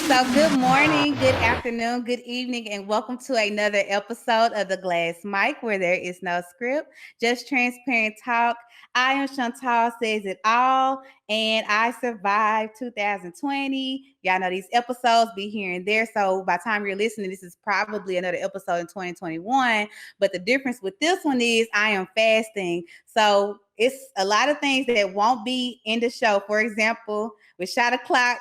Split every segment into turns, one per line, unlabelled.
So, good morning, good afternoon, good evening, and welcome to another episode of The Glass Mic, where there is no script, just transparent talk. I am Chantal Says It All, and I survived 2020. Y'all know these episodes be here and there. So, by the time you're listening, this is probably another episode in 2021. But the difference with this one is I am fasting. So, it's a lot of things that won't be in the show. For example, with shot o'clock,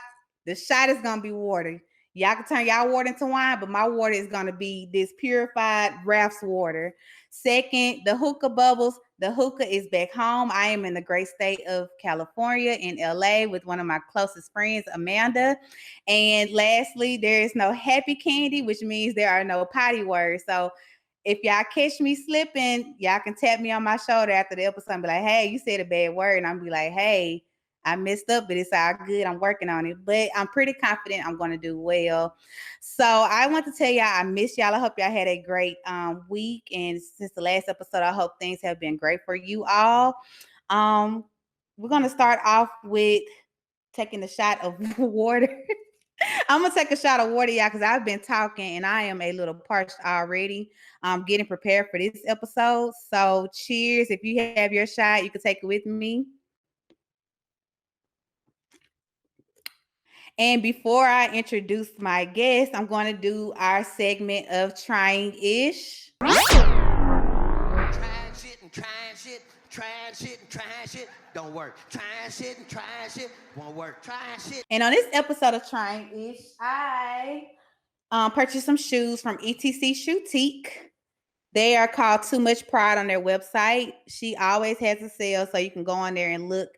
the shot is going to be water. Y'all can turn y'all water into wine, but my water is going to be this purified Raf's water. Second, the hookah bubbles. The hookah is back home. I am in the great state of California in LA with one of my closest friends, Amanda. And lastly, there is no happy candy, which means there are no potty words. So if y'all catch me slipping, y'all can tap me on my shoulder after the episode and be like, hey, you said a bad word. And I'll be like, hey, I messed up, but it's all good. I'm working on it. But I'm pretty confident I'm going to do well. So I want to tell y'all I miss y'all. I hope y'all had a great week. And since the last episode, I hope things have been great for you all. We're going to start off with taking a shot of water. I'm going to take a shot of water, y'all, because I've been talking and I am a little parched already. I'm getting prepared for this episode. So cheers. If you have your shot, you can take it with me. And before I introduce my guest, I'm going to do our segment of trying ish.
Trying shit and trying shit, trying shit and trying shit, don't work. Trying shit and trying shit, won't work. Trying shit.
And on this episode of Trying Ish, I purchased some shoes from ETC Shoutique. They are called Too Much Pride on their website. She always has a sale, so you can go on there and look.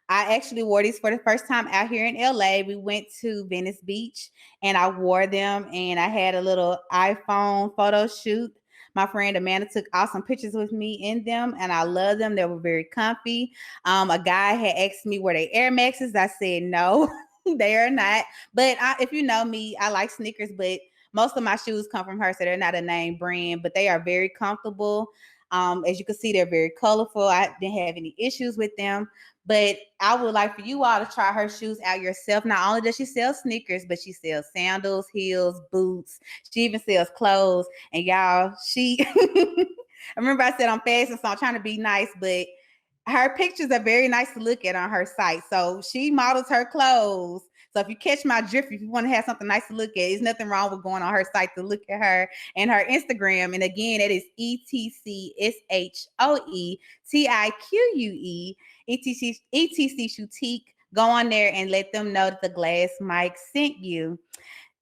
I actually wore these for the first time out here in LA. We went to Venice Beach and I wore them and I had a little iPhone photo shoot. My friend Amanda took awesome pictures with me in them and I love them. They were very comfy. A guy had asked me, were they Air Maxes? I said no, they are not. But if you know me, I like sneakers, but most of my shoes come from her, so they're not a name brand, but they are very comfortable. As you can see, they're very colorful. I didn't have any issues with them, but I would like for you all to try her shoes out yourself. Not only does she sell sneakers, but she sells sandals, heels, boots. She even sells clothes. And y'all, I remember I said I'm fasting, so I'm trying to be nice, but her pictures are very nice to look at on her site. So she models her clothes. So if you catch my drift, if you want to have something nice to look at, there's nothing wrong with going on her site to look at her and her Instagram. And again, that is ETCSHOETIQUE, ETC Shoutique. Go on there and let them know that the Glass Mic sent you.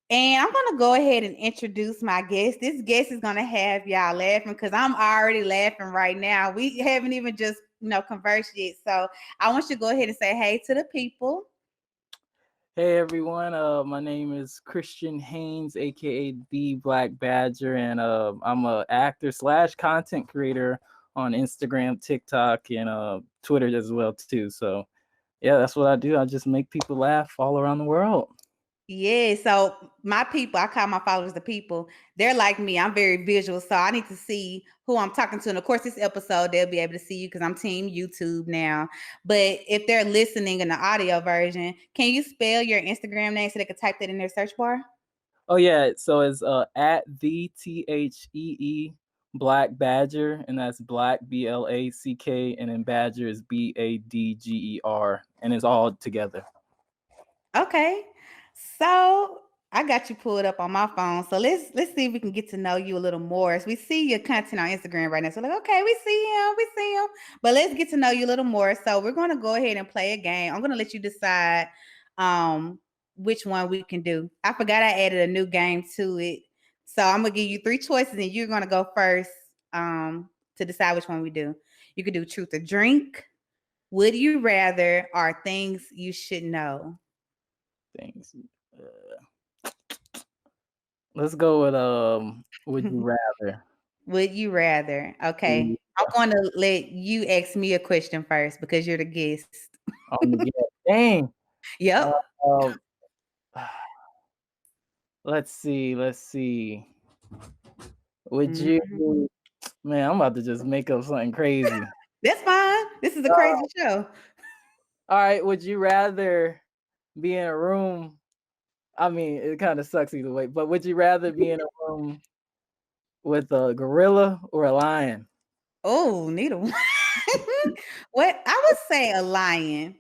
And I'm going to go ahead and introduce my guest. This guest is going to have y'all laughing because I'm already laughing right now. We haven't even just, conversed yet. So I want you to go ahead and say hey to the people.
Hey everyone, my name is Christian Haynes, aka the Black Badger, and I'm an actor / content creator on Instagram, TikTok, and Twitter as well too. So yeah, that's what I do. I just make people laugh all around the world.
Yeah, so my people, I call my followers the people. They're like me. I'm very visual, so I need to see who I'm talking to. And of course, this episode, they'll be able to see you because I'm team YouTube now. But if they're listening in the audio version, can you spell your Instagram name so they can type that in their search bar?
Oh yeah, so it's at the THEE Black Badger, and that's Black BLACK, and then Badger is BADGER, and it's all together.
Okay. So I got you pulled up on my phone. So let's see if we can get to know you a little more. As we see your content on Instagram right now. So like, okay, we see him. But let's get to know you a little more. So we're gonna go ahead and play a game. I'm gonna let you decide which one we can do. I forgot I added a new game to it. So I'm gonna give you 3 choices and you're gonna go first to decide which one we do. You could do truth or drink, would you rather, or things you should know.
Things. Let's go with would you rather?
Would you rather? Okay.
Yeah.
I'm going to let you ask me a question first because you're the guest.
Dang.
Yep.
Let's see. Would
Mhm.
you, man, I'm about to just make up something crazy.
That's fine. This is a crazy show.
All right. Would you rather be in a room I mean, it kind of sucks either way. But would you rather be in a room with a gorilla or a lion?
Oh, neither one. What I would say a lion.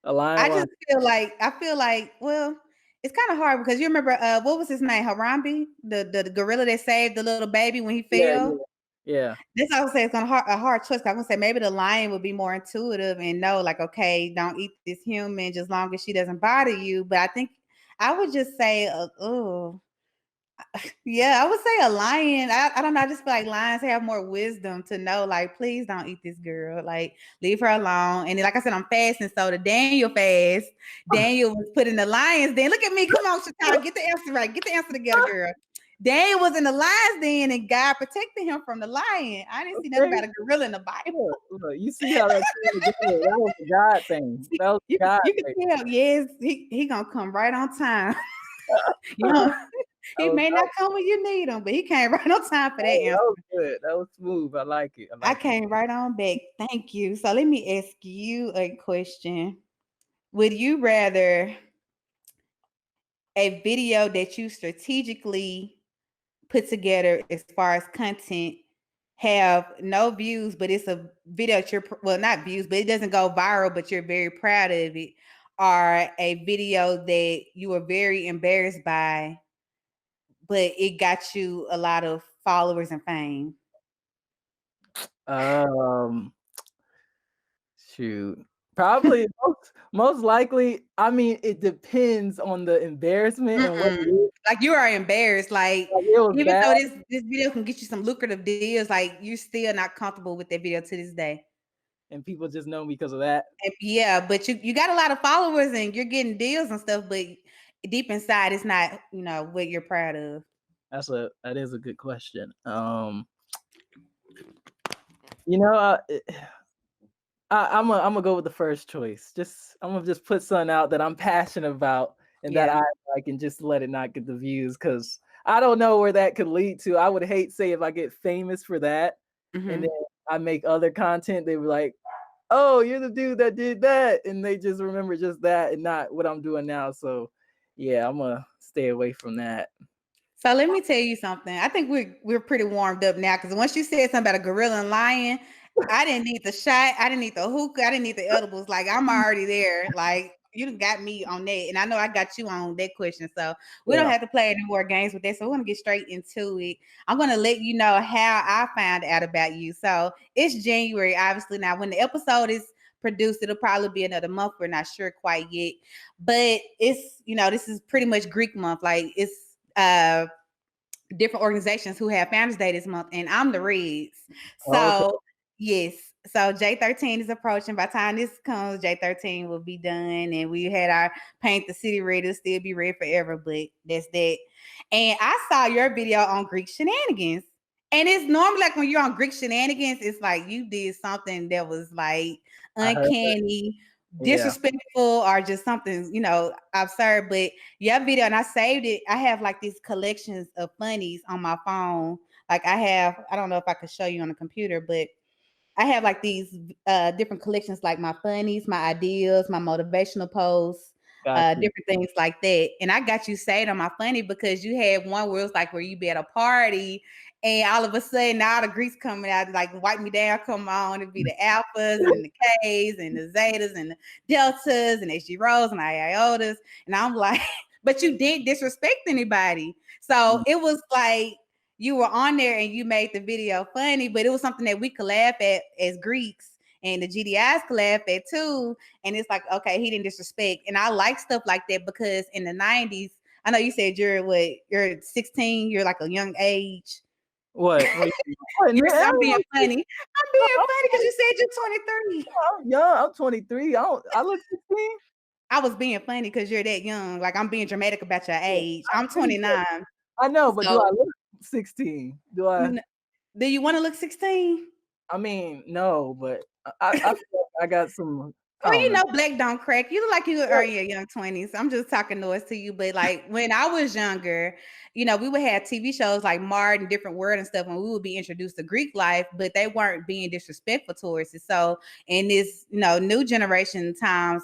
A
I
lion?
just
Why?
feel like, well, it's kind of hard because you remember what was his name? Harambe, the gorilla that saved the little baby when he
Yeah,
fell.
yeah, yeah.
This I would say it's a hard choice. I would say maybe the lion would be more intuitive and know, like, okay, don't eat this human just long as she doesn't bother you. But I think I would just say, oh, yeah, I would say a lion. I don't know. I just feel like lions have more wisdom to know, like, please don't eat this girl. Like, leave her alone. And then, like I said, I'm fasting. So the Daniel fast, Daniel was put in the lions den. Look at me. Come on, Shatara. Get the answer right. Get the answer together, girl. Daniel was in the lions den and God protected him from the lion. I didn't see nothing
Okay.
about a gorilla in the Bible.
Look, you see how that came together? That was a God thing. That was
You
a God
you can
thing.
tell, yes, he gonna come right on time. You know, he
That
may not come when you need him, but he came right on time for that answer.
was good. That was smooth. I like it. I
I
like it.
came right on back. Thank you. So let me ask you a question. Would you rather a video that you strategically put together as far as content have no views, but it's a video that well, not views, but it doesn't go viral, but you're very proud of it, or a video that you were very embarrassed by, but it got you a lot of followers and fame?
Um, shoot. Probably most likely. I mean, it depends on the embarrassment and what it
Mm-mm.
is.
Like you are embarrassed. Like
Like it was
even
bad,
though this video can get you some lucrative deals, like you're still not comfortable with that video to this day.
and people just know me because of that.
And yeah, but you got a lot of followers and you're getting deals and stuff, but deep inside, it's not what you're proud of.
That is a good question. You know, I'm gonna go with the first choice. I'm gonna just put something out that I'm passionate about and that
Yeah.
I can just let it not get the views because I don't know where that could lead to. I would hate say if I get famous for that and then
Hmm.
I make other content, they were like, "Oh, you're the dude that did that," and they just remember just that and not what I'm doing now. So, yeah, I'm gonna stay away from that.
So let me tell you something. I think we're pretty warmed up now because once you said something about a gorilla and lion, I didn't need the shot, I didn't need the hookah, I didn't need the edibles. Like I'm already there. Like you done got me on that, and I know I got you on that question. So we don't
Yeah.
have to play any more games with that. So we're gonna get straight into it. I'm gonna let you know how I found out about you. So it's January, obviously. Now when the episode is produced, it'll probably be another month. We're not sure quite yet, but it's this is pretty much Greek month. Like it's different organizations who have Founders Day this month, and I'm the Reds.
Okay.
So yes, so J13 is approaching. By the time this comes, J13 will be done, and we had our Paint the City red. It'll still be red forever, but that's that. And I saw your video on Greek shenanigans. And it's normally like when you're on Greek shenanigans, it's like you did something that was like
I heard.
uncanny,
Yeah.
disrespectful, or just something, absurd. But your video, and I saved it. I have like these collections of funnies on my phone. Like I don't know if I could show you on the computer, but I have like these different collections, like my funnies, my ideas, my motivational posts,
Got you.
different things like that. And I got you saved on my funny because you had one where it was like where you be at a party and all of a sudden all the Greeks coming out like wipe me down, come on, it'd be the alphas and the K's and the zetas and the deltas and HG rows and iotas. And I'm like, but you didn't disrespect anybody. So
Mm.
it was like you were on there and you made the video funny, but it was something that we could laugh at as Greeks and the GDIs could laugh at too. And it's like, okay, he didn't disrespect. And I like stuff like that because in the 90s, I know you said you're 16, you're like a young age.
What? What?
I'm being funny. I'm being funny because you said you're 23.
I'm young. I'm 23. I look 16.
I was being funny because you're that young. Like I'm being dramatic about your
Yeah,
age. I'm
I agree.
29.
I know, but do
So
I look 16? Do I?
do you want to look 16?
I mean, no, but I feel like I got some. I
Well,
don't know.
black don't crack. You look like you are in your young 20s. I'm just talking noise to you. But like when I was younger, we would have TV shows like Martin, Different World and stuff, and we would be introduced to Greek life, but they weren't being disrespectful towards it. So in this, new generation times,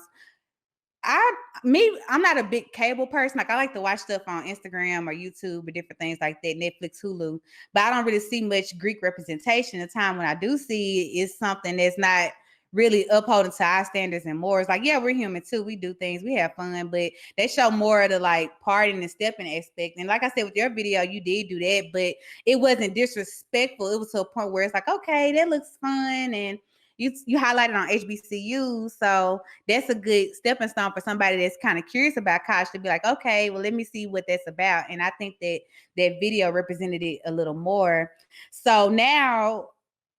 I'm not a big cable person. Like I like to watch stuff on Instagram or YouTube or different things like that, Netflix, Hulu. But I don't really see much Greek representation. The time when I do see it is something that's not really upholding to our standards and more. It's like, yeah, we're human too. We do things, we have fun, but they show more of the like partying and stepping aspect. And like I said, with your video, you did do that, but it wasn't disrespectful. It was to a point where it's like, okay, that looks fun, and you highlighted on HBCU, so that's a good stepping stone for somebody that's kind of curious about college to be like, okay, well, let me see what that's about. And I think that that video represented it a little more. So now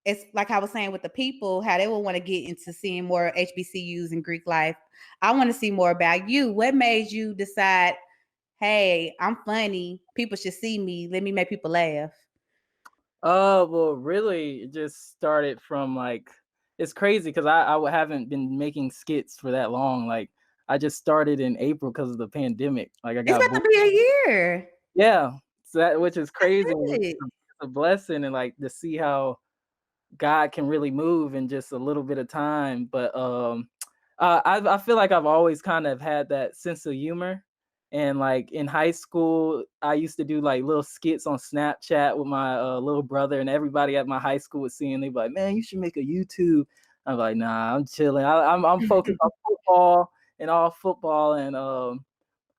it's like I was saying with the people, how they will want to get into seeing more HBCUs and Greek life. I want to see more about you. What made you decide, hey, I'm funny, people should see me, let me make people laugh?
Well, really, it just started from like it's crazy because haven't been making skits for that long. Like I just started in April because of the pandemic. Like I
It's
got
about
bored.
to be a year.
Yeah, so that which is
That's
crazy.
good.
It's a blessing and like to see how God can really move in just a little bit of time. But I feel like I've always kind of had that sense of humor. And like in high school, I used to do like little skits on Snapchat with my little brother, and everybody at my high school would see, and they'd be like, "Man, you should make a YouTube." I'm like, "Nah, I'm chilling. I'm focused on football and all football." And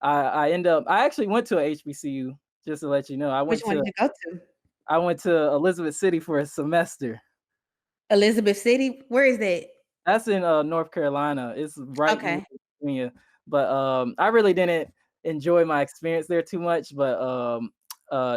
I actually went to a HBCU, just to let you know.
Which one did you go to?
I went to Elizabeth City for a semester.
Elizabeth City? Where is that?
That's in North Carolina. It's right near
Okay.
Virginia. But I really didn't enjoy my experience there too much. But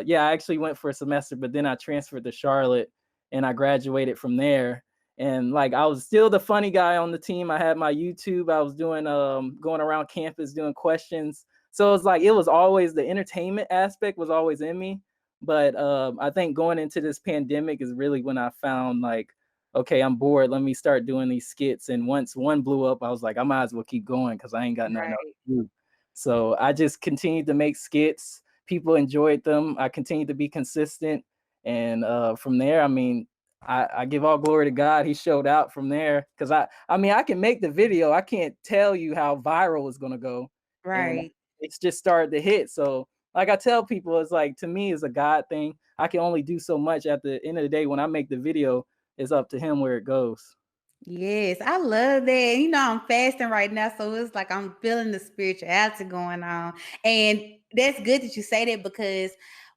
yeah, I actually went for a semester, but then I transferred to Charlotte and I graduated from there. And like I was still the funny guy on the team. I had my YouTube. I was doing going around campus doing questions. So it's like it was always the entertainment aspect was always in me. But I think going into this pandemic is really when I found like okay, I'm bored. Let me start doing these skits. And once one blew up, I was like, I might as well keep going because I ain't got nothing else
Right.
to do. So I just continued to make skits. People enjoyed them. I continued to be consistent. And from there, I mean, I give all glory to God. He showed out from there because I mean, I can make the video. I can't tell you how viral it's gonna go, and
Right.
it's just started to hit. So, like I tell people, it's like to me, it's a God thing. I can only do so much. At the end of the day, when I make the video, it's up to him where it goes.
Yes, I love that. You know, I'm fasting right now, so it's like I'm feeling the spirituality going on. And that's good that you say that because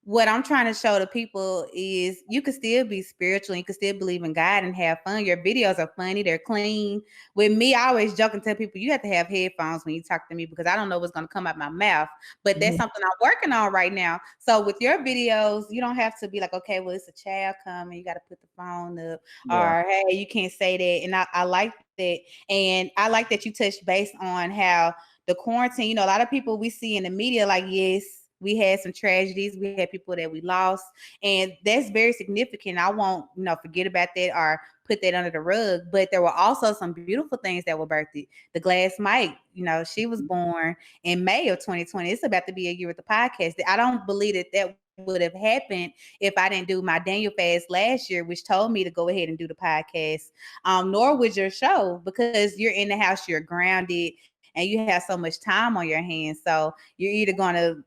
what I'm trying to show the people is you can still be spiritual, you can still believe in God and have fun. Your videos are funny, they're clean. With me, I always joke and tell people you have to have headphones when you talk to me because I don't know what's going to come out my mouth. But that's
Mhm.
something I'm working on right now. So with your videos, you don't have to be like, okay, well, it's a child coming, you got to put the phone up,
Yeah.
or hey, you can't say that. And I like that. And I like that you touched base on how the quarantine, you know, a lot of people we see in the media, like, yes, we had some tragedies, we had people that we lost, and that's very significant. I won't, you know, forget about that or put that under the rug. But there were also some beautiful things that were birthed. The Glass Mike, you know, she was born in May of 2020. It's about to be a year with the podcast. I don't believe that that would have happened if I didn't do my Daniel fast last year, which told me to go ahead and do the podcast. Nor would your show because you're in the house, you're grounded, and you have so much time on your hands. So you're either going to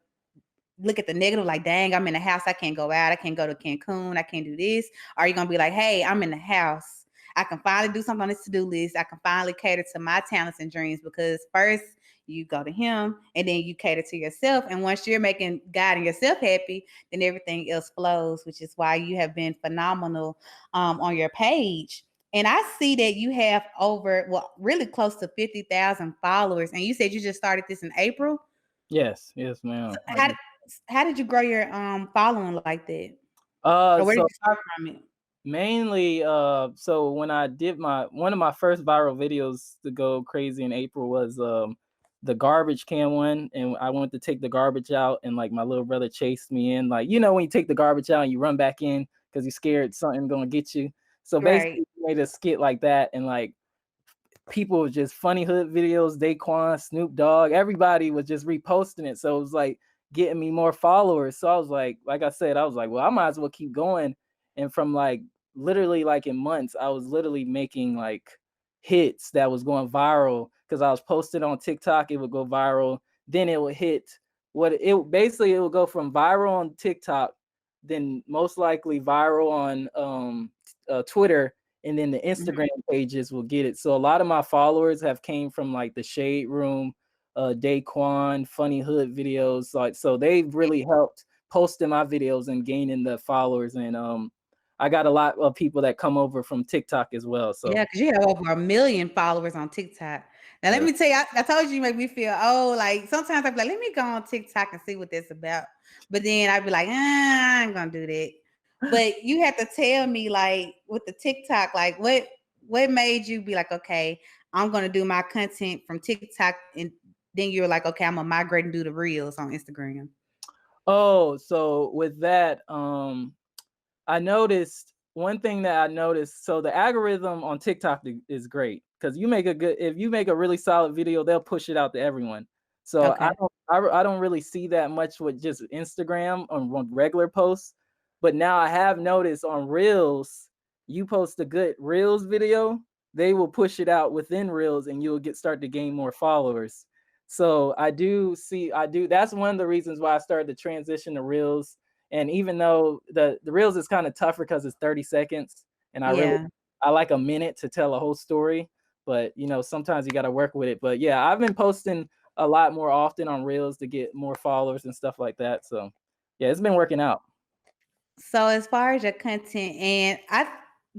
look at the negative, like, dang, I'm in the house, I can't go out, I can't go to Cancun, I can't do this. Or you're gonna be like, hey, I'm in the house, I can finally do something on this to-do list, I can finally cater to my talents and dreams. Because first you go to him and then you cater to yourself, and once you're making God and yourself happy, then everything else flows, which is why you have been phenomenal on your page. And I see that you have over, well, really close to 50,000 followers, and you said you just started this in April.
Yes. Yes, ma'am. I
how,
did.
how did you grow your following like that? Or where did
So
you start from it?
mainly, so when I did my one of my first viral videos to go crazy in April was the garbage can one, and I went to take the garbage out, and like my little brother chased me in, like you know when you take the garbage out and you run back in because you're scared something gonna get you. So
Right.
basically, we made a skit like that, and like people was just funny hood videos, Daquan, Snoop Dogg, everybody was just reposting it. So it was like getting me more followers. So I was like I said, I was like, well, I might as well keep going. And from like literally like in months, I was literally making like hits that was going viral because I was posted on TikTok, it would go viral. Then it would hit it would go from viral on TikTok, then most likely viral on Twitter, and then the Instagram pages will get it. So a lot of my followers have came from like the Shade Room, Daquan, Funny Hood videos. Like, so they've really helped posting my videos and gaining the followers. And I got a lot of people that come over from TikTok as well. So
Yeah, because you have over 1 million followers on TikTok. Now, let
yeah.
me tell you, I told you make me feel, oh, like sometimes I'd be like, let me go on TikTok and see what that's about. But then I'd be like, I ain't gonna do that. But you have to tell me, like, with the TikTok, like, what made you be like, okay, I'm gonna do my content from TikTok, and then you're like, okay, I'm gonna migrate and do the reels on Instagram.
Oh, so with that, I noticed one thing that I noticed. So the algorithm on TikTok is great because if you make a really solid video, they'll push it out to everyone. So
Okay.
I don't really see that much with just Instagram on regular posts, but now I have noticed on Reels, you post a good Reels video, they will push it out within Reels, and you'll start to gain more followers. So I do. That's one of the reasons why I started to transition to Reels. And even though the reels is kind of tougher because it's 30 seconds, and
Yeah.
I like a minute to tell a whole story, but sometimes you got to work with it. But yeah, I've been posting a lot more often on reels to get more followers and stuff like that. So yeah, it's been working out.
So as far as your content, and I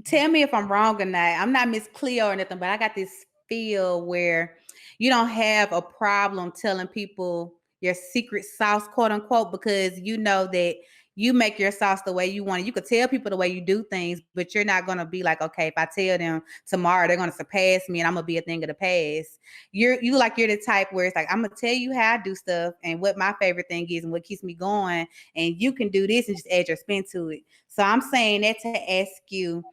tell me if I'm wrong or not. I'm not Miss Cleo or nothing, but I got this feel where you don't have a problem telling people your secret sauce, quote unquote, because you know that you make your sauce the way you want it. You could tell people the way you do things, but you're not gonna be like, okay, if I tell them tomorrow they're gonna surpass me and I'm gonna be a thing of the past. You're the type where it's like, I'm gonna tell you how I do stuff and what my favorite thing is and what keeps me going, and you can do this and just add your spin to it. So I'm saying that to ask you,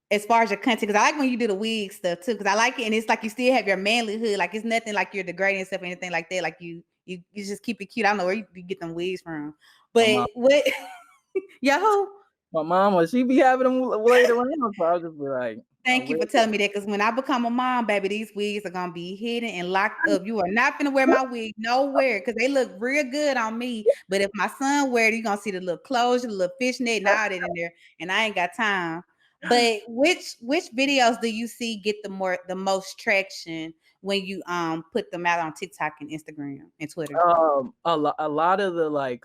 as far as your content, because I like when you do the wig stuff too, because I like it, and it's like you still have your manlyhood, like it's nothing like you're degrading stuff or anything like that. Like you just keep it cute. I don't know where you get them wigs from,
My
but
mom,
what Yahoo?
my mama, she be having them laid around, so I'll just be like, I
Thank you
wear
for telling me that, because when I become a mom, baby, these wigs are gonna be hidden and locked up. You are not gonna wear my wig nowhere because they look real good on me. But if my son wear it, you're gonna see the little closure, the little fishnet, and all that in there, and I ain't got time. But which videos do you see get the most traction when you put them out on TikTok and Instagram and Twitter?
a lot of the like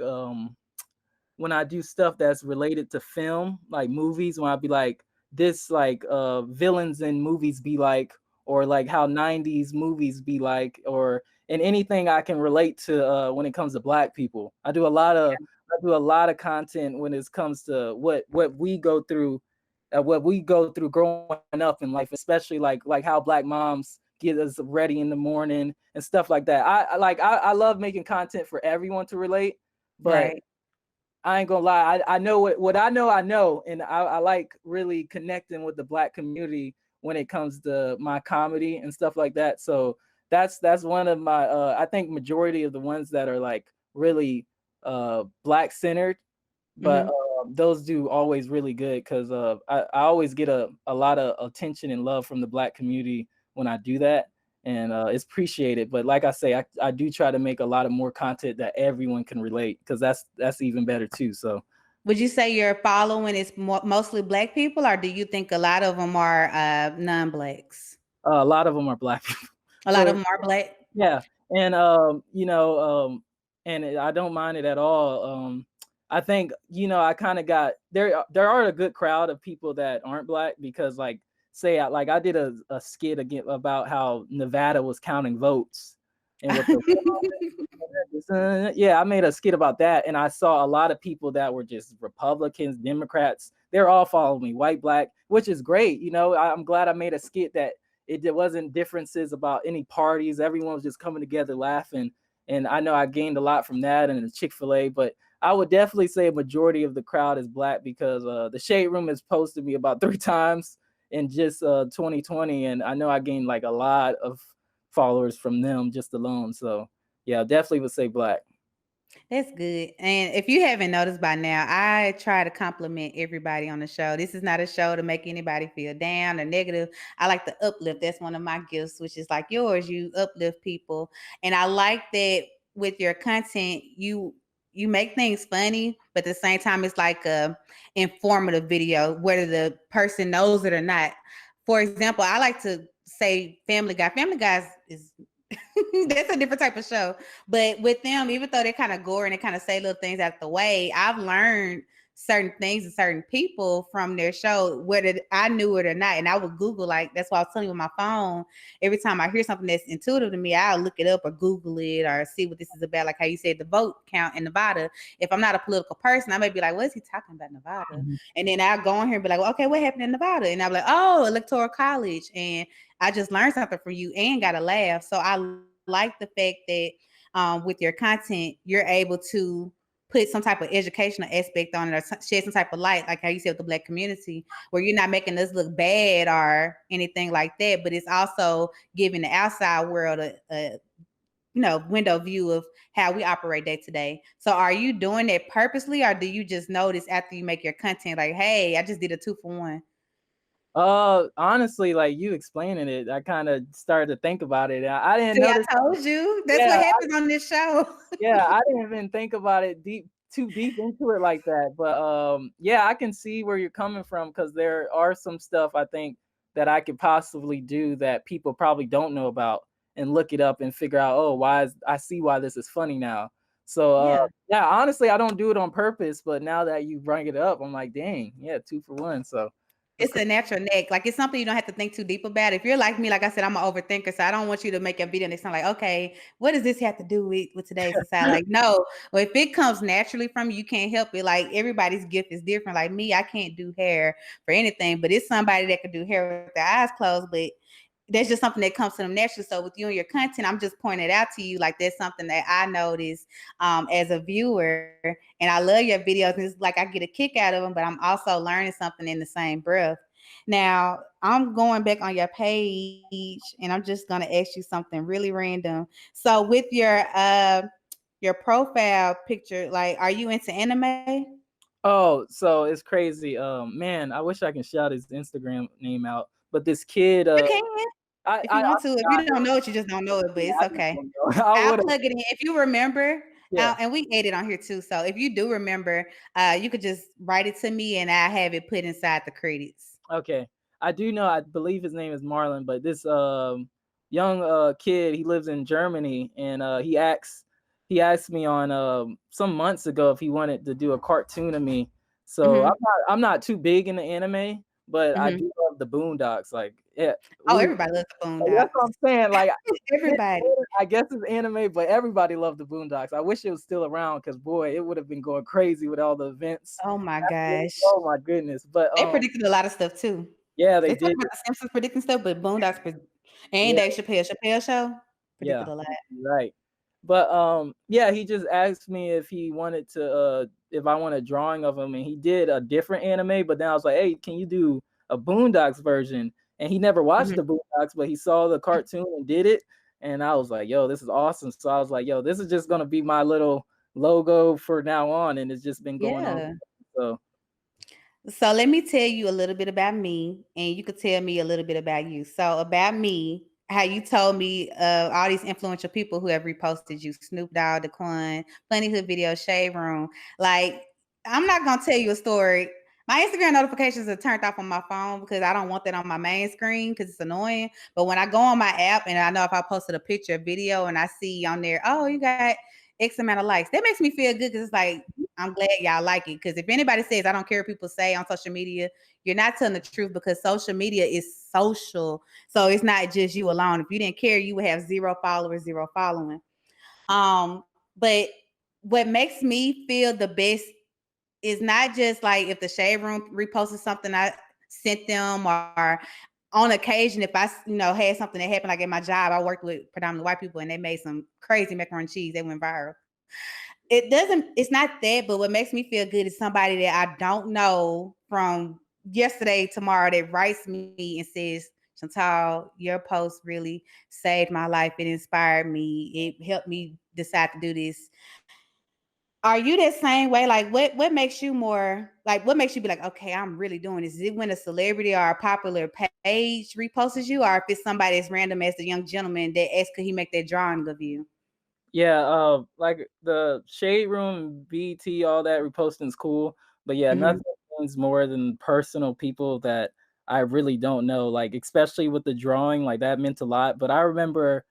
when I do stuff that's related to film, like movies, when I be like, this like villains in movies be like, or like how 90s movies be like, or and anything I can relate to when it comes to black people. I do a lot of content when it comes to what we go through, what we go through growing up in life, especially like how black moms get us ready in the morning and stuff like that. I love making content for everyone to relate, but
Right.
I ain't gonna lie. I know what I know, and I like really connecting with the black community when it comes to my comedy and stuff like that. So that's one of my I think majority of the ones that are like really black centered, but
Hmm.
those do always really good because I always get a lot of attention and love from the black community when I do that, and it's appreciated. But like I say, I do try to make a lot of more content that everyone can relate, because that's even better too. So
Would you say your following is mostly black people, or do you think a lot of them are non-blacks?
a lot of them are black people.
A lot of
For
them are black.
yeah, and I don't mind it at all. I think I kind of got there are a good crowd of people that aren't black, because like say I did a skit again about how Nevada was counting votes, and with the yeah, I made a skit about that, and I saw a lot of people that were just Republicans, Democrats. They're all following me, white, black, which is great. I'm glad I made a skit that it wasn't differences about any parties. Everyone was just coming together, laughing, and I know I gained a lot from that and the Chick-fil-A. But I would definitely say a majority of the crowd is black, because the Shade Room has posted me about 3 times in just 2020, and I know I gained like a lot of followers from them just alone. So yeah, definitely would say black.
That's good. And if you haven't noticed by now, I try to compliment everybody on the show. This is not a show to make anybody feel down or negative. I like to uplift. That's one of my gifts, which is like yours. You uplift people. And I like that with your content, you make things funny, but at the same time it's like a informative video, whether the person knows it or not. For example, I like to say Family Guy. Family Guy is that's a different type of show. But with them, even though they kind of gore and they kind of say little things out the way, I've learned certain things and certain people from their show, whether I knew it or not. And I would Google, like, that's why I was telling you with my phone. Every time I hear something that's intuitive to me, I'll look it up or Google it or see what this is about. Like how you said the vote count in Nevada. If I'm not a political person, I may be like, what is he talking about Nevada?
Mhm.
And then I'll go on here and be like, well, okay, what happened in Nevada? And I'll be like, oh, Electoral College. And I just learned something from you and got a laugh. So I like the fact that with your content, you're able to put some type of educational aspect on it or shed some type of light, like how you said with the Black community, where you're not making us look bad or anything like that, but it's also giving the outside world a window view of how we operate day to day. So are you doing that purposely, or do you just notice after you make your content like, hey, I just did a 2 for 1?
Honestly, like you explaining it, I kind of started to think about it. I didn't
See, I
notice.
told you. That's
Yeah,
what happens on this show.
yeah, I didn't even think about it too deep into it like that. But yeah, I can see where you're coming from because there are some stuff I think that I could possibly do that people probably don't know about and look it up and figure out, oh, I see why this is funny now. So
Yeah.
yeah, honestly, I don't do it on purpose, but now that you bring it up, I'm like, dang, yeah, 2 for 1. So that's
It's a natural neck. Like it's something you don't have to think too deep about. If you're like me, like I said, I'm an overthinker, so I don't want you to make a video and it's not like, okay, what does this have to do with today's society? Like, no, well, if it comes naturally from you, you can't help it. Like everybody's gift is different. Like me, I can't do hair for anything, but it's somebody that can do hair with their eyes closed, but that's just something that comes to them naturally. So with you and your content, I'm just pointing it out to you. Like that's something that I notice as a viewer, and I love your videos. And it's like I get a kick out of them, but I'm also learning something in the same breath. Now I'm going back on your page, and I'm just gonna ask you something really random. So with your profile picture, like, are you into anime?
Oh, so it's crazy. Man, I wish I can shout his Instagram name out. But this kid,
You can if
I
you want to. If you don't know it, you just don't know it, but
yeah,
it's
I just
okay.
don't know. I
I'll
would have,
plug it in if you remember.
yeah.
And we ate it on here too. So if you do remember, you could just write it to me, and I have it put inside the credits.
Okay. I do know, I believe his name is Marlon, but this young kid, he lives in Germany and he asked me on some months ago if he wanted to do a cartoon of me. So
Hmm.
I'm not too big into anime, but I
Hmm.
do love the Boondocks. Like yeah,
Oh,
we
everybody loves the
that's what
Boondocks.
I'm saying. Like
Everybody.
I guess it's anime, but everybody loved the Boondocks. I wish it was still around because boy, it would have been going crazy with all the events.
Oh my gosh.
Oh my goodness. But
They predicted a lot of stuff too.
yeah, they
They talk
did.
about the Simpsons predicting stuff, but Boondocks and
Yeah,
Dave Chappelle show
yeah,
predicted a lot.
right. But yeah, he just asked me if he wanted to if I want a drawing of him, and he did a different anime. But then I was like, hey, can you do a Boondocks version? And he never watched
Mhm.
the Boondocks, but he saw the cartoon and did it. And I was like, yo, this is awesome. So I was like, yo, this is just gonna be my little logo for now on, and it's just been going on.
Yeah.
So
So let me tell you a little bit about me, and you could tell me a little bit about you. So about me, how you told me all these influential people who have reposted you, Snoop Dogg, Daquan, Funny Hood Video, Shade Room. Like, I'm not gonna tell you a story. My Instagram notifications are turned off on my phone because I don't want that on my main screen because it's annoying. But when I go on my app and I know if I posted a picture, a video, and I see on there, oh, you got X amount of likes, that makes me feel good because it's like I'm glad y'all like it. Because if anybody says I don't care what people say on social media, you're not telling the truth because social media is social. So it's not just you alone. If you didn't care, you would have zero followers, zero following. But what makes me feel the best is not just like if the shade room reposted something I sent them, or on occasion if I had something that happened like at my job. I worked with predominantly white people and they made some crazy macaroni and cheese. They went viral. It's not that, but what makes me feel good is somebody that I don't know from yesterday, tomorrow, that writes me and says, Chantal, your post really saved my life. It inspired me. It helped me decide to do this. Are you that same way? Like, what makes you more like? What makes you be like, okay, I'm really doing this? Is it when a celebrity or a popular page reposts you, or if it's somebody as random as the young gentleman that asks could he make that drawing of you?
Yeah, like the Shade Room, BT, all that reposting is cool, but yeah,
Hmm.
nothing means more than personal people that I really don't know. Like especially with the drawing, like that meant a lot. But I remember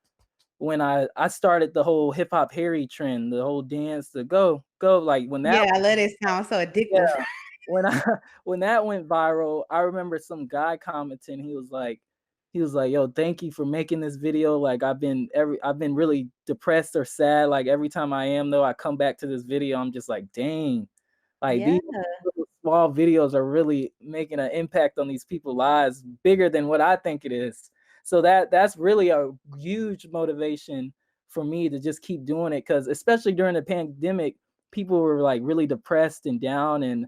when I started the whole hip hop Harry trend, the whole dance, the go go, like when that
Yeah, I love this song. So
yeah,
addictive.
when I when that went viral, I remember some guy commenting. He was like, "Yo, thank you for making this video. Like, I've been really depressed or sad. Like every time I am though, I come back to this video. I'm just like, dang, like
Yeah,
these little small videos are really making an impact on these people's lives, bigger than what I think it is. So that's really a huge motivation for me to just keep doing it. Because especially during the pandemic, people were like really depressed and down, and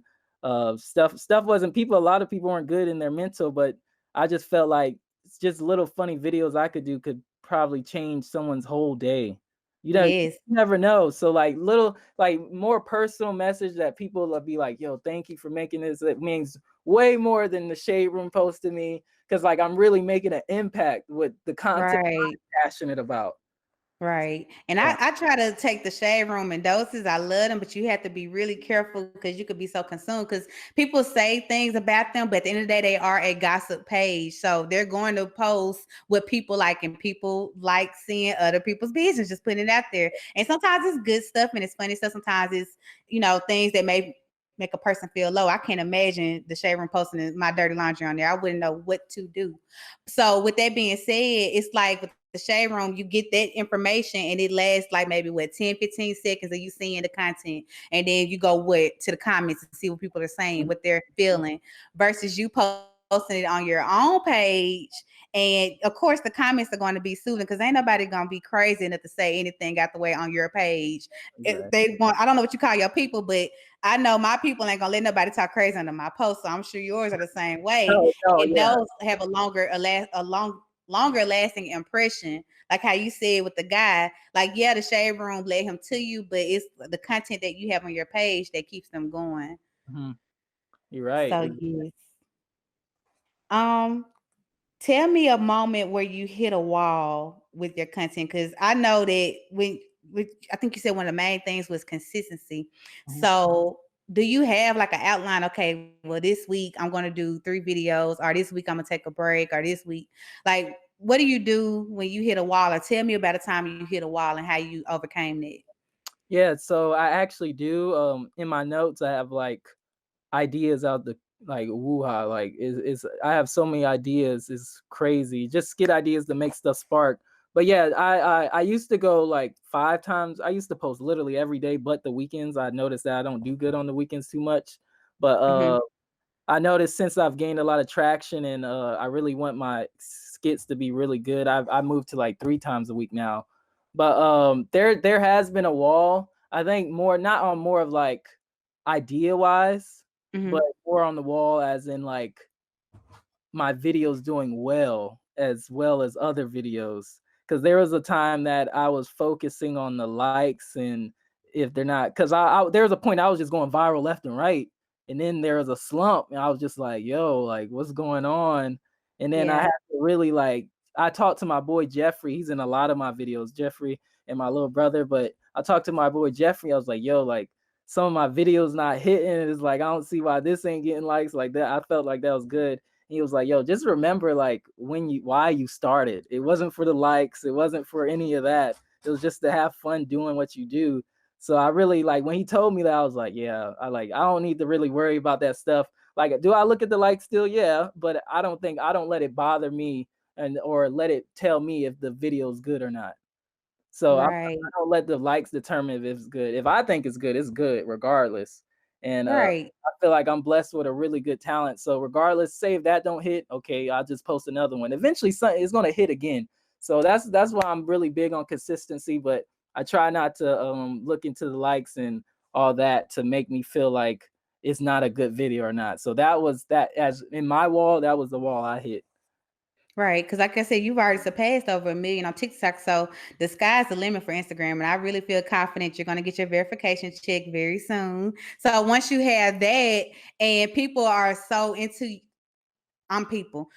stuff wasn't people. A lot of people weren't good in their mental, but I just felt like it's just little funny videos I could do could probably change someone's whole day. You
yes,
never know. So like little, like more personal message that people will be like, yo, thank you for making this. It means way more than the Shade Room posted me, because like I'm really making an impact with the content
right.
I'm passionate about.
Right. And
Yeah.
I try to take the shade room in doses. I love them, but you have to be really careful because you could be so consumed because people say things about them, but at the end of the day, they are a gossip page. So they're going to post what people like, and people like seeing other people's business, just putting it out there. And sometimes it's good stuff and it's funny stuff. Sometimes it's, things that may make a person feel low. I can't imagine the shade room posting my dirty laundry on there. I wouldn't know what to do. So with that being said, it's like with the shade room, you get that information and it lasts like maybe what 10, 15 seconds of you seeing the content. And then you go to the comments and see what people are saying, what they're feeling, versus you posting it on your own page. And of course the comments are going to be soothing because ain't nobody gonna be crazy enough to say anything out the way on your page.
Exactly.
They want, I don't know what you call your people, but I know my people ain't gonna let nobody talk crazy under my post. So I'm sure yours are the same way.
Oh, oh
And
yeah.
those have longer lasting impression. Like how you said with the guy, like yeah, the shade room led him to you, but it's the content that you have on your page that keeps them going.
Mhm. You're right.
So yes. Um, Tell me a moment where you hit a wall with your content, because I know that I think you said one of the main things was consistency.
Mhm.
So, do you have like an outline? Okay, well, this week I'm going to do 3 videos, or this week I'm gonna take a break, or this week, like, what do you do when you hit a wall? Or tell me about a time you hit a wall and how you overcame that.
Yeah, so I actually do. In my notes, I have like ideas out the like woo-ha. Like is I have so many ideas. It's crazy. Just get ideas to make stuff spark. But yeah, I used to go like 5 times. I used to post literally every day, but the weekends. I noticed that I don't do good on the weekends too much. But
Mm-hmm.
I noticed since I've gained a lot of traction, and I really want my skits to be really good. I moved to like 3 times a week now. But there has been a wall. I think more not on more of like idea wise,
Mm-hmm.
but more on the wall as in like my videos doing well as other videos, because there was a time that I was focusing on the likes, and if they're not, because there was a point I was just going viral left and right, and then there was a slump and I was just like, yo, like what's going on? And then I
Yeah.
had to really like, I talked to my boy Jeffrey. He's in a lot of my videos, Jeffrey, and my little brother. But I talked to my boy Jeffrey. I was like, yo, like some of my videos not hitting. It's like I don't see why this ain't getting likes like that. I felt like that was good. He was like, yo, just remember like why you started. It wasn't for the likes, it wasn't for any of that. It was just to have fun doing what you do. So I really like when he told me that, I was like, yeah, I don't need to really worry about that stuff. Like, do I look at the likes still? Yeah, but I don't let it bother me, and or let it tell me if the video is good or not. So I
Right.
don't let the likes determine if it's good. If I think it's good regardless. And
Right.
I feel like I'm blessed with a really good talent. So regardless, say if that don't hit, okay, I'll just post another one. Eventually, something is gonna hit again. So that's why I'm really big on consistency. But I try not to look into the likes and all that to make me feel like it's not a good video or not. So that was that, as in my wall. That was the wall I hit.
Right, because like I said, you've already surpassed over 1 million on TikTok, so the sky's the limit for Instagram, and I really feel confident you're going to get your verification check very soon. So once you have that, and people are so into people,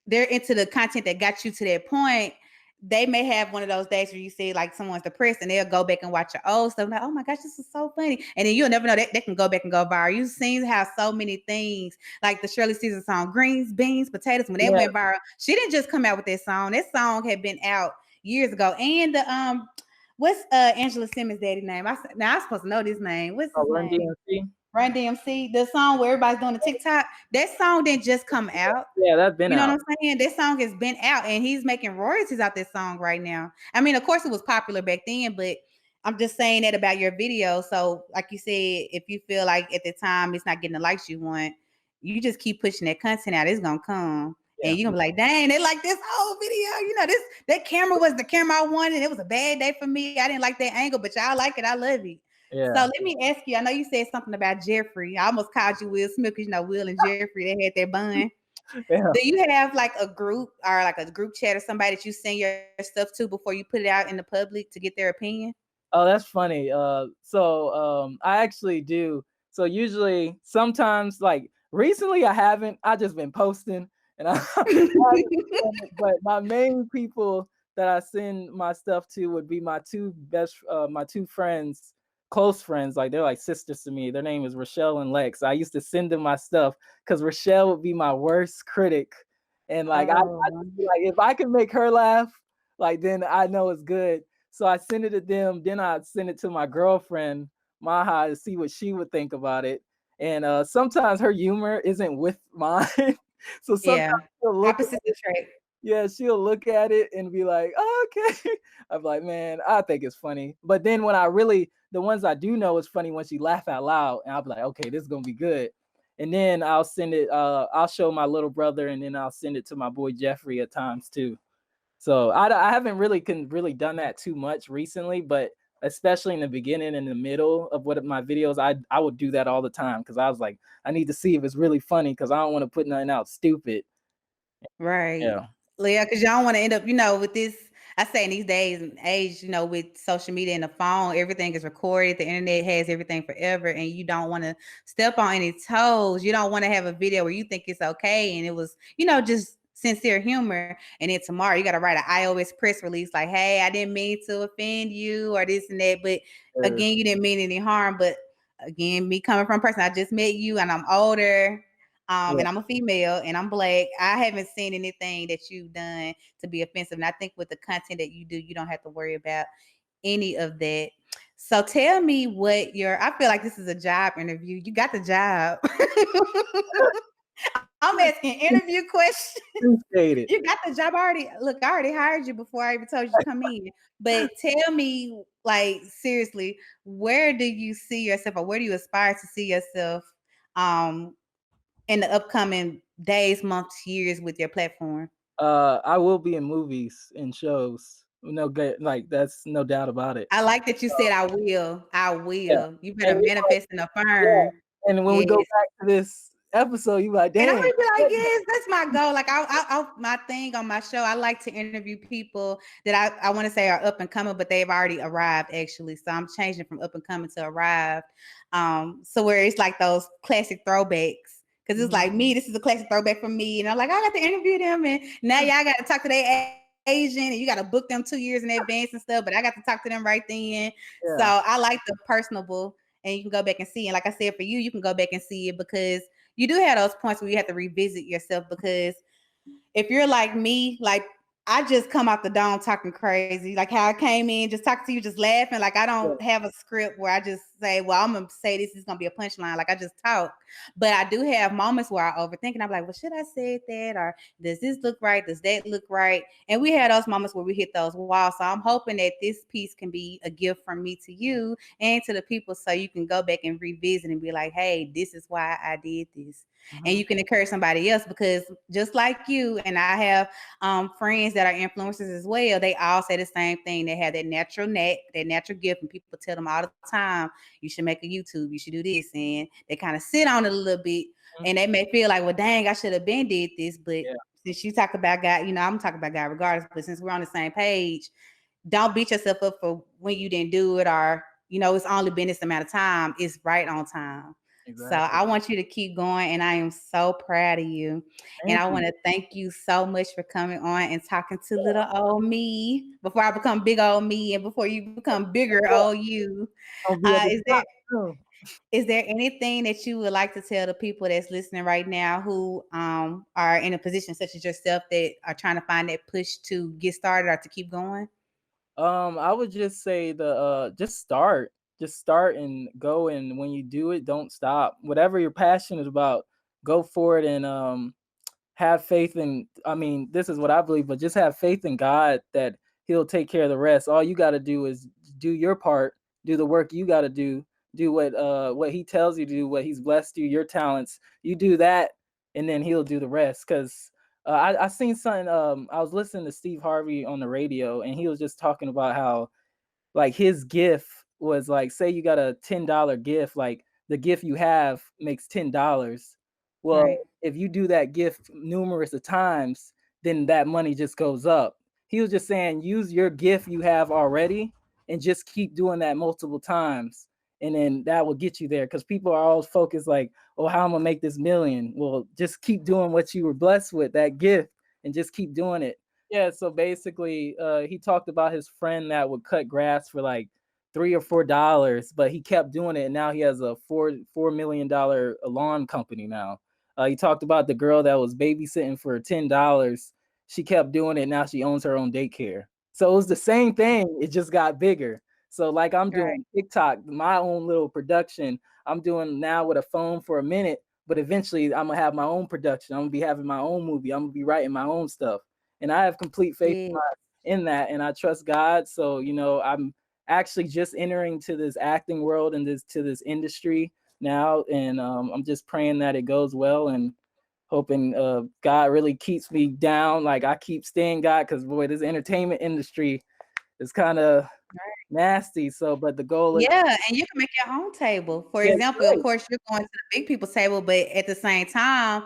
they're into the content that got you to that point. They may have one of those days where you see like someone's depressed and they'll go back and watch your old stuff. Like, oh my gosh, this is so funny. And then you'll never know that they can go back and go viral. You've seen how so many things, like the Shirley Caesar song, Greens, Beans, Potatoes, when that
Yeah.
went viral, she didn't just come out with that song. That song had been out years ago. And the what's Angela Simmons' daddy name? Now I'm supposed to know this name. What's his
Run
name?
DMC.
Run DMC, the song where everybody's doing the TikTok, that song didn't just come out.
Yeah, that's been
You know
out.
what I'm saying? This song has been out and he's making royalties out this song right now. I mean, of course it was popular back then, but I'm just saying that about your video. So, like you said, if you feel like at the time it's not getting the likes you want, you just keep pushing that content out. It's gonna come.
Yeah.
And you're gonna be like, dang, they like this whole video. You know, that camera was the camera I wanted. It was a bad day for me. I didn't like that angle, but y'all like it. I love it.
Yeah.
So let me ask you. I know you said something about Jeffrey. I almost called you Will Smith because you know Will and Jeffrey, they had their bun.
Yeah.
Do you have like a group or like a group chat or somebody that you send your stuff to before you put it out in the public to get their opinion?
Oh, that's funny. I actually do. So usually, sometimes, like recently, I haven't. I just been posting, and but my main people that I send my stuff to would be my two friends, close friends. Like they're like sisters to me. Their name is Rochelle and Lex. I used to send them my stuff because Rochelle would be my worst critic, and like I
Oh.
just be like, if I can make her laugh, like then I know it's good. So I send it to them. Then I send it to my girlfriend, Maha, to see what she would think about it. And sometimes her humor isn't with mine. So sometimes
Yeah.
she'll look at
Opposites
it,
attract.
yeah, she'll look at it and be like, oh, okay. I'm like, man, I think it's funny. But then when the ones I do know is funny when she laugh out loud, and I'll be like, okay, this is gonna be good. And then I'll send it, I'll show my little brother, and then I'll send it to my boy Jeffrey at times too. So I haven't really done that too much recently, but especially in the beginning and the middle of what my videos, I would do that all the time because I was like, I need to see if it's really funny because I don't want to put nothing out stupid.
Right.
Yeah.
Yeah, because y'all want to end up, with this. I say in these days and age, with social media and the phone, everything is recorded. The internet has everything forever, and you don't want to step on any toes. You don't want to have a video where you think it's okay and it was, just sincere humor. And then tomorrow you got to write an iOS press release like, hey, I didn't mean to offend you or this and that. But
Sure.
again, you didn't mean any harm. But again, me coming from a person, I just met you and I'm older.
Yeah.
And I'm a female and I'm black. I haven't seen anything that you've done to be offensive. And I think with the content that you do, you don't have to worry about any of that. So tell me I feel like this is a job interview. You got the job. I'm asking interview questions.
Appreciate it.
You got the job already. Look, I already hired you before I even told you to come in. But tell me, like, seriously, where do you see yourself or where do you aspire to see yourself um in the upcoming days, months, years with your platform?
I will be in movies and shows. No good, like that's no doubt about it.
I like that you said I will. I
Yeah.
will. You better
And
manifest and
yeah.
affirm.
And when we go
Yes.
back to this episode, you like,
And I'm
dang.
gonna be like, yes, that's my goal. Like my thing on my show, I like to interview people that I want to say are up and coming, but they've already arrived actually. So I'm changing from up and coming to arrived. So where it's like those classic throwbacks. Cause it's like me, this is a classic throwback for me. And I'm like, I got to interview them. And now y'all got to talk to their agent and you got to book them 2 years in advance and stuff. But I got to talk to them right then. So
Yeah.
I like the personable and you can go back and see. And like I said, for you can go back and see it because you do have those points where you have to revisit yourself because if you're like me, like I just come out the dome talking crazy, like how I came in, just talking to you, just laughing. Like I
Yeah.
don't have a script where I just say, well, I'm gonna say this is gonna be a punchline. Like I just talk, but I do have moments where I overthink and I'm like, well, should I say that or does this look right? Does that look right? And we had those moments where we hit those walls. So I'm hoping that this piece can be a gift from me to you and to the people, so you can go back and revisit and be like, hey, this is why I did this. And you can encourage somebody else because just like you and I have friends that are influencers as well, they all say the same thing. They have that natural knack, that natural gift, and people tell them all the time, you should make a YouTube, you should do this. And they kind of sit on it a little bit
Mhm.
and they may feel like, well, dang, I should have been did this. But
Yeah.
since you talk about God, I'm talking about God regardless, but since we're on the same page, don't beat yourself up for when you didn't do it, or it's only been this amount of time. It's right on time. So
Exactly.
I want you to keep going, and I am so proud of you. And
Thank
I
you.
want to thank you so much for coming on and talking to little old me before I become big old me, and before you become bigger old you.
I'll be at the
Is there
top soon.
anything that you would like to tell the people that's listening right now who are in a position such as yourself that are trying to find that push to get started or to keep going?
I would just say just start. Just start and go, and when you do it, don't stop. Whatever you're passionate about, go for it, and have faith in, I mean, this is what I believe, but just have faith in God that he'll take care of the rest. All you got to do is do your part, do the work you got to do what he tells you to do, what he's blessed you, your talents. You do that, and then he'll do the rest. Cuz I seen something, I was listening to Steve Harvey on the radio, and he was just talking about how, like, his gift was, like, say you got a $10 gift, like the gift you have makes $10. Well,
Right.
if you do that gift numerous of times, then that money just goes up. He was just saying, use your gift you have already and just keep doing that multiple times. And then that will get you there, because people are always focused like, oh, how I'm gonna make this million. Well, just keep doing what you were blessed with, that gift, and just keep doing it. Yeah, so basically, he talked about his friend that would cut grass for like $3 or $4, but he kept doing it, and now he has a $4 million lawn company now. He talked about the girl that was babysitting for $10. She kept doing it. Now she owns her own daycare. So it was the same thing. It just got bigger. So like I'm
Right.
doing TikTok, my own little production. I'm doing now with a phone for a minute, but eventually I'm gonna have my own production. I'm gonna be having my own movie. I'm gonna be writing my own stuff, and I have complete faith
Yeah.
in that, and I trust God. So I'm actually just entering to this acting world and this industry now, and I'm just praying that it goes well, and hoping God really keeps me down, like I keep staying God, because boy, this entertainment industry is kind of nasty. So, but the goal is,
Yeah, and you can make your own table. For
yeah,
example, of
right.
course, you're going to the big people's table, but at the same time,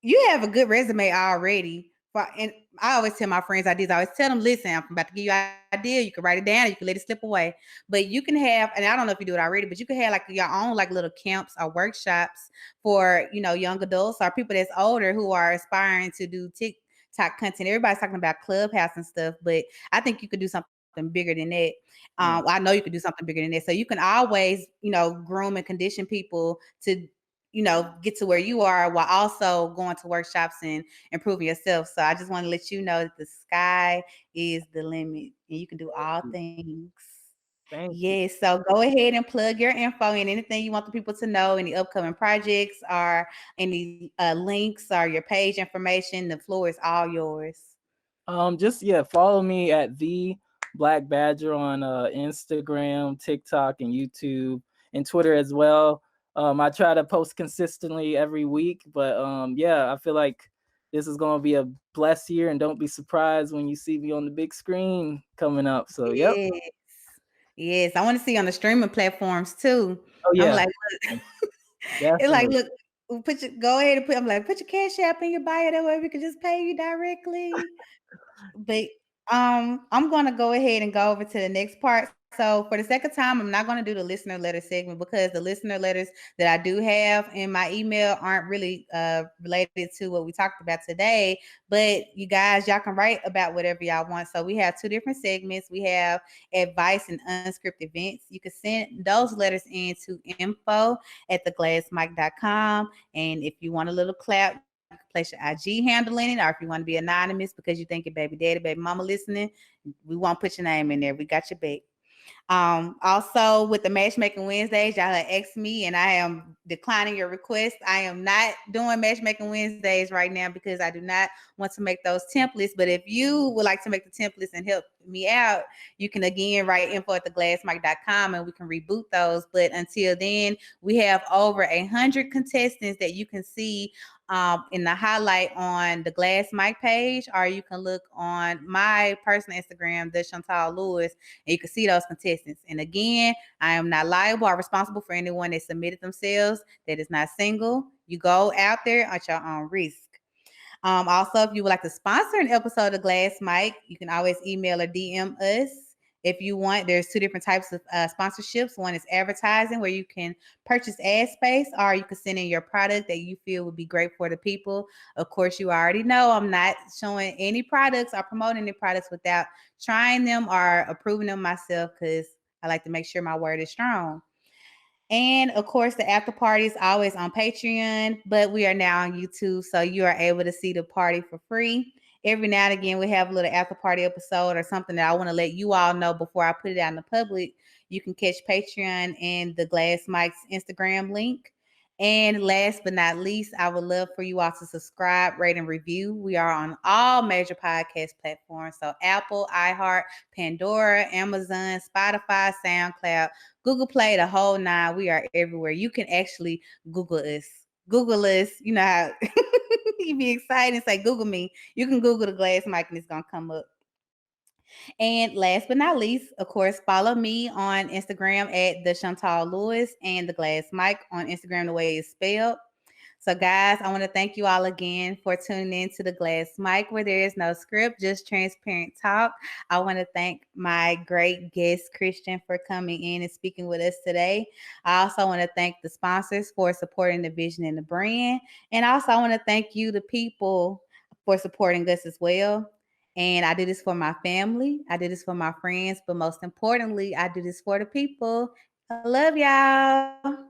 you have a good resume already. And I always tell my friends, I always tell them, listen, I'm about to give you an idea. You can write it down, or you can let it slip away. But you can have, and I don't know if you do it already, but you can have like your own like little camps or workshops for young adults or people that's older who are aspiring to do TikTok content. Everybody's talking about Clubhouse and stuff, but I think you could do something bigger than that.
Yeah.
I know you could do something bigger than that. So you can always, groom and condition people to get to where you are while also going to workshops and improving yourself. So I just want to let you know that the sky is the limit and you can do all things.
Thank you.
Yes. So go ahead and plug your info and anything you want the people to know, any upcoming projects or any links or your page information. The floor is all yours.
Just yeah, follow me at the Black Badger on Instagram, TikTok, and YouTube, and Twitter as well. I try to post consistently every week, but yeah, I feel like this is gonna be a blessed year, and don't be surprised when you see me on the big screen coming up. So yep.
Yes. Yes. I want to see on the streaming platforms too.
Oh
I'm
yeah,
like, it's like,
definitely.
look, go ahead and I'm like, put your cash app in your bio that way we can just pay you directly. But I'm gonna go ahead and go over to the next part. So for the second time, I'm not gonna do the listener letter segment because the listener letters that I do have in my email aren't really related to what we talked about today. But you guys, y'all can write about whatever y'all want. So we have two different segments. We have advice and unscripted events. You can send those letters in to info@theglassmic.com. And if you want a little clap, you can place your IG handle in it, or if you want to be anonymous because you think your baby daddy, baby mama listening, we won't put your name in there. We got your back. Also with the Matchmaking Wednesdays, y'all have asked me, and I am declining your request. I am not doing Matchmaking Wednesdays right now because I do not want to make those templates. But if you would like to make the templates and help me out, you can again write info@theglassmic.com and we can reboot those. But until then, we have over 100 contestants that you can see in the highlight on the Glass Mic page, or you can look on my personal Instagram, the Chantal Lewis, and you can see those contestants. And again, I am not liable or responsible for anyone that submitted themselves that is not single. You go out there at your own risk. Also, if you would like to sponsor an episode of Glass Mic, you can always email or DM us. If you want, there's two different types of sponsorships. One is advertising, where you can purchase ad space, or you can send in your product that you feel would be great for the people. Of course, you already know I'm not showing any products or promoting any products without trying them or approving them myself, because I like to make sure my word is strong. And of course, the after party is always on Patreon, but we are now on YouTube, so you are able to see the party for free. Every now and again, we have a little after party episode or something that I want to let you all know before I put it out in the public. You can catch Patreon and the Glass Mike's Instagram link. And last but not least, I would love for you all to subscribe, rate, and review. We are on all major podcast platforms. So Apple, iHeart, Pandora, Amazon, Spotify, SoundCloud, Google Play, the whole nine. We are everywhere. You can actually Google us. Google us. You know how you be excited and say, Google me. You can Google the Glass Mic and it's going to come up. And last but not least, of course, follow me on Instagram at the Chantal Lewis and the Glass Mic on Instagram, the way it's spelled. So, guys, I want to thank you all again for tuning in to the Glass Mic, where there is no script, just transparent talk. I want to thank my great guest, Christian, for coming in and speaking with us today. I also want to thank the sponsors for supporting the vision and the brand. And also, I want to thank you, the people, for supporting us as well. And I do this for my family, I do this for my friends, but most importantly, I do this for the people. I love y'all.